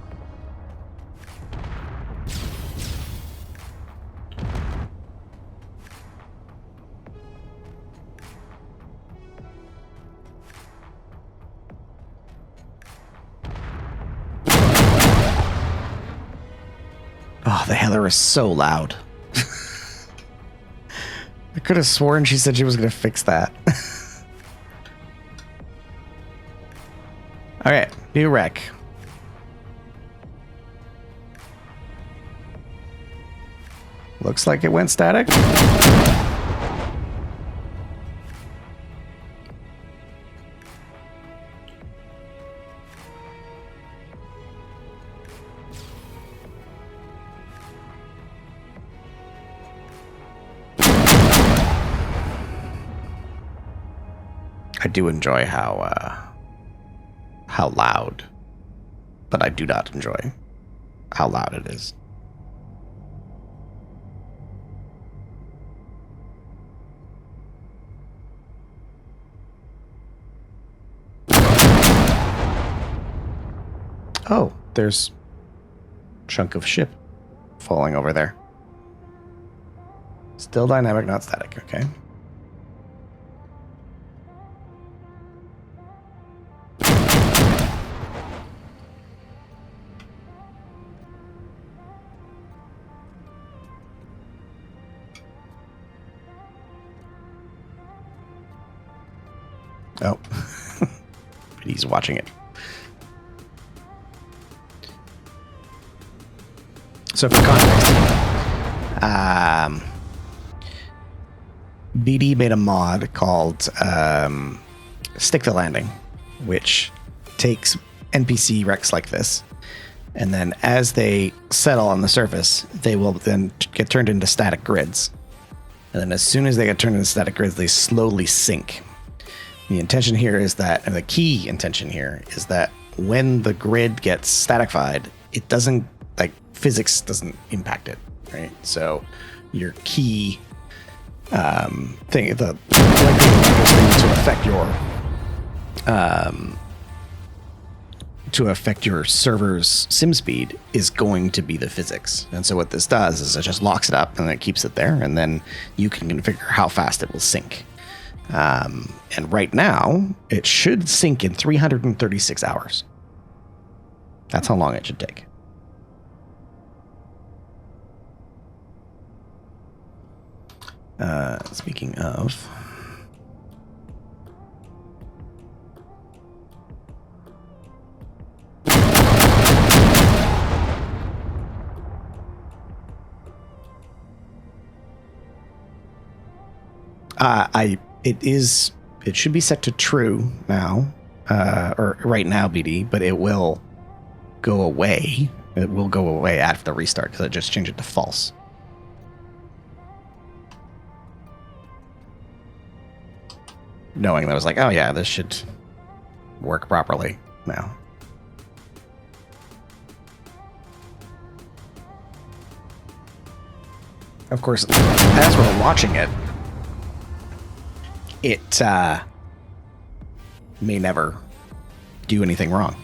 Oh, the Heather is so loud. I could have sworn she said she was going to fix that. Okay, new rec. Looks like it went static. I do enjoy how loud, but I do not enjoy how loud it is. Oh, there's a chunk of ship falling over there. Still dynamic, not static, okay. Oh, he's watching it. So for context, BD made a mod called Stick the Landing, which takes NPC wrecks like this, and then as they settle on the surface, they will then get turned into static grids. And then as soon as they get turned into static grids, they slowly sink. The intention here is that, and the key intention here is that when the grid gets statified, it doesn't, like, physics doesn't impact it, right? So your key thing, the likelihood of this thing to affect to affect your server's sim speed is going to be the physics. And so what this does is it just locks it up and it keeps it there, and then you can configure how fast it will sync. And right now, it should sync in 336 hours. That's how long it should take. Speaking of... It should be set to true now, or right now, BD, but it will go away. It will go away after the restart because I just changed it to false. Knowing that I was like, oh yeah, this should work properly now. Of course, as we're watching it, it may never do anything wrong.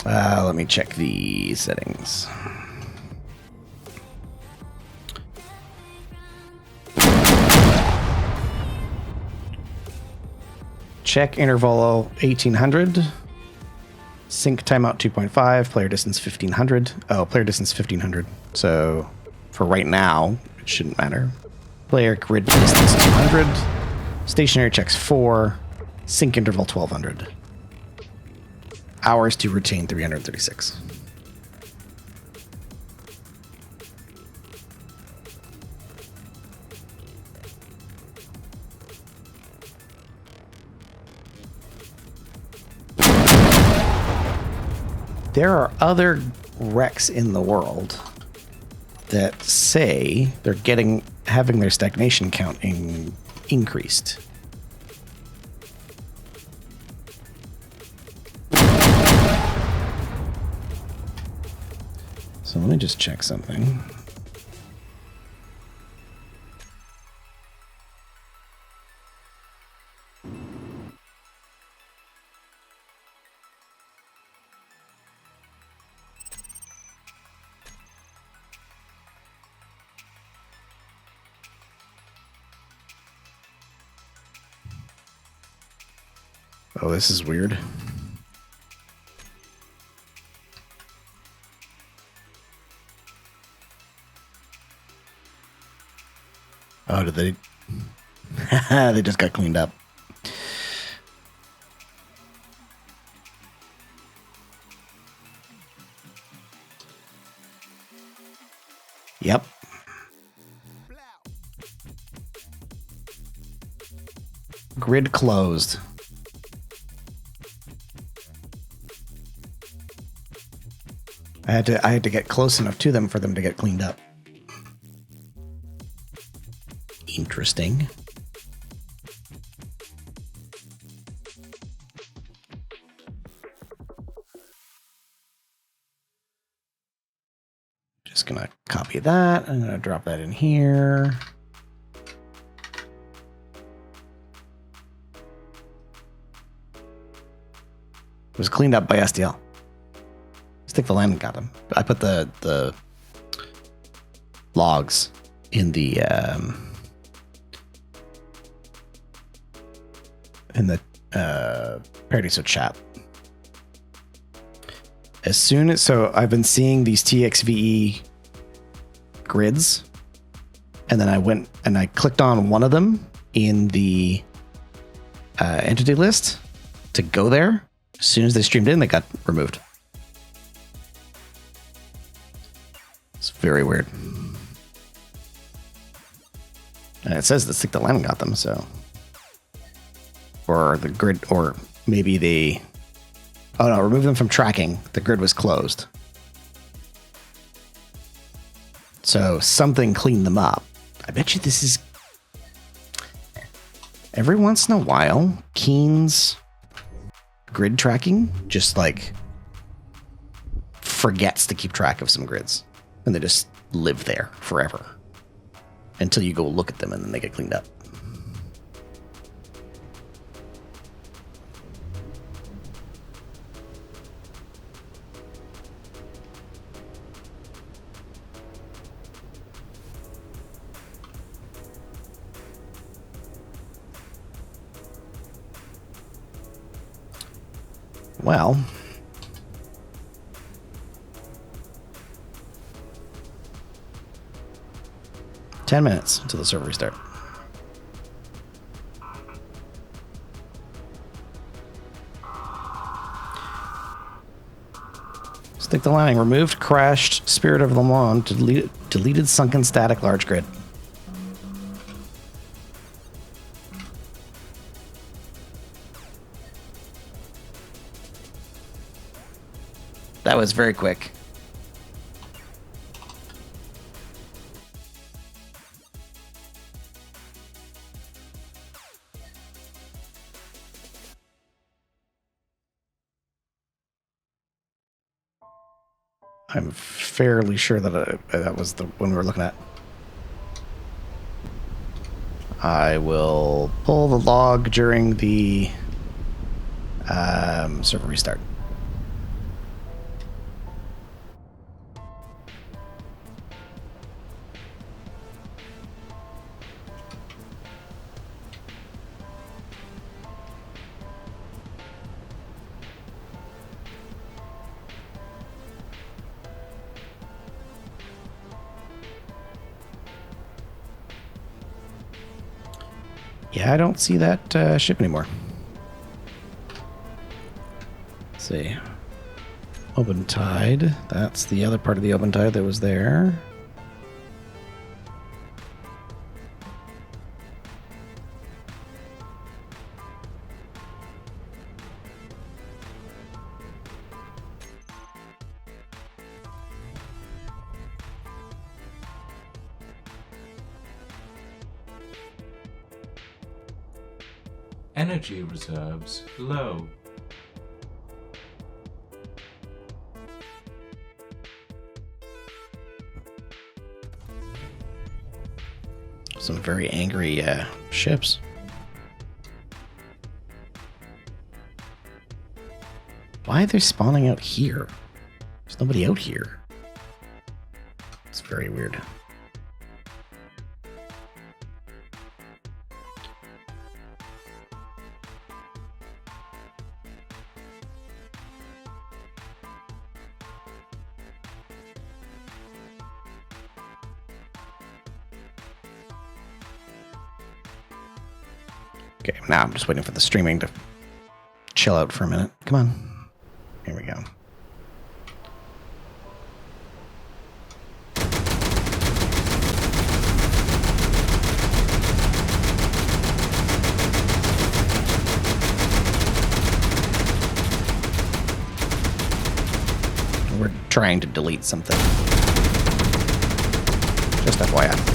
Let me check the settings. Check interval 1800. Sync timeout 2.5. Player distance 1500. Oh, player distance 1500. So for right now, it shouldn't matter. Player grid distance 200. Stationary checks 4. Sync interval 1200. Hours to retain 336. There are other wrecks in the world that say they're having their stagnation count increased. So let me just check something. Oh, this is weird. Oh, did they? They just got cleaned up. Yep. Grid closed. I had to get close enough to them for them to get cleaned up. Interesting. Just gonna copy that. I'm gonna drop that in here. It was cleaned up by SDL. Stick the landing got them. I put the logs in the Paradiso chat. As soon as I've been seeing these TXVE grids, and then I went and I clicked on one of them in the entity list to go there. As soon as they streamed in, they got removed. It's very weird. And it says the stick the landing got them, so. Or the grid, or maybe they. Oh no, remove them from tracking. The grid was closed. So something cleaned them up. I bet you this is. Every once in a while, Keen's grid tracking just like forgets to keep track of some grids. And they just live there forever. Until you go look at them and then they get cleaned up. well, "10 minutes until the server restart." Stick the landing. Removed crashed Spirit of Le Mans. Deleted sunken static large grid. That was very quick. I'm fairly sure that that was the one we were looking at. I will pull the log during the server restart. Yeah, I don't see that ship anymore. Let's see. Open Tide. That's the other part of the Open Tide that was there. Energy reserves low. Some very angry ships. Why are they spawning out here? There's nobody out here. It's very weird. Okay, now I'm just waiting for the streaming to chill out for a minute. Come on. Here we go. We're trying to delete something. Just FYI.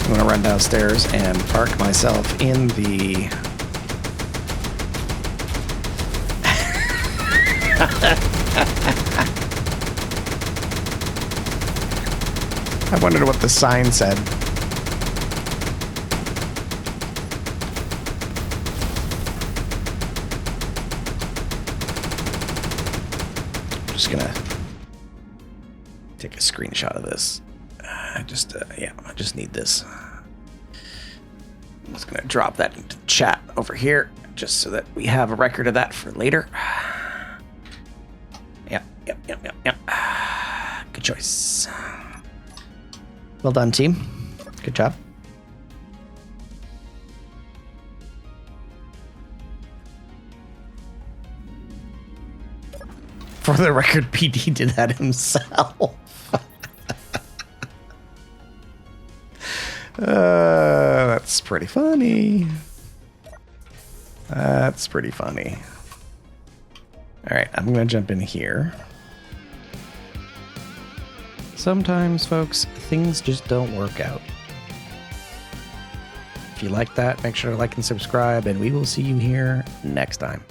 I'm gonna run downstairs and park myself in the I wondered what the sign said. I'm just gonna take a screenshot of this. Yeah, I just need this. I'm just gonna drop that into the chat over here, just so that we have a record of that for later. Yep. Good choice. Well done, team. Good job. For the record, PD did that himself. That's pretty funny. That's pretty funny. All right, I'm gonna jump in here. Sometimes, folks, things just don't work out. If you like that, make sure to like and subscribe, and we will see you here next time.